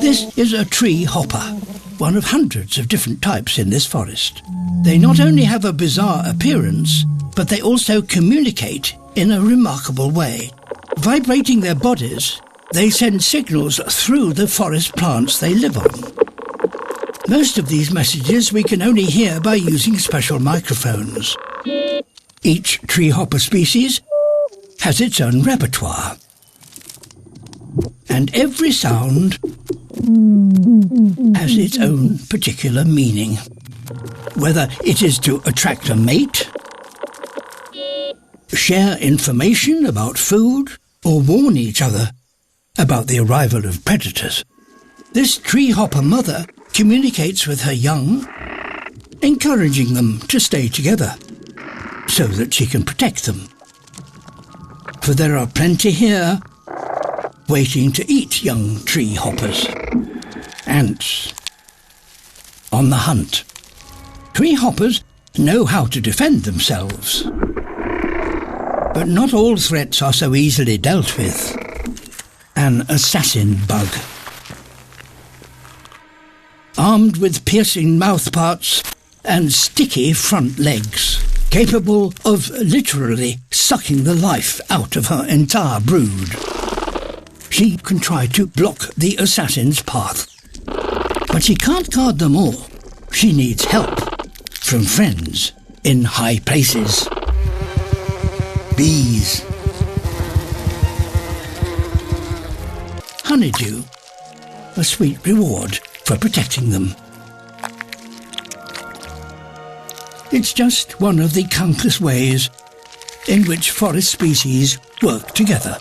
This is a tree hopper, one of hundreds of different types in this forest. They not only have a bizarre appearance, but they also communicate in a remarkable way. Vibrating their bodies, they send signals through the forest plants they live on. Most of these messages we can only hear by using special microphones. Each tree hopper species has its own repertoire. And every sound has its own particular meaning. Whether it is to attract a mate, share information about food, or warn each other about the arrival of predators. This tree hopper mother communicates with her young, encouraging them to stay together so that she can protect them. For there are plenty here waiting to eat young tree hoppers. Ants on the hunt. Tree hoppers know how to defend themselves. But not all threats are so easily dealt with. An assassin bug. Armed with piercing mouthparts and sticky front legs, capable of literally sucking the life out of her entire brood. She can try to block the assassin's path. But she can't guard them all. She needs help from friends in high places. Bees. Honeydew, a sweet reward for protecting them. It's just one of the countless ways in which forest species work together.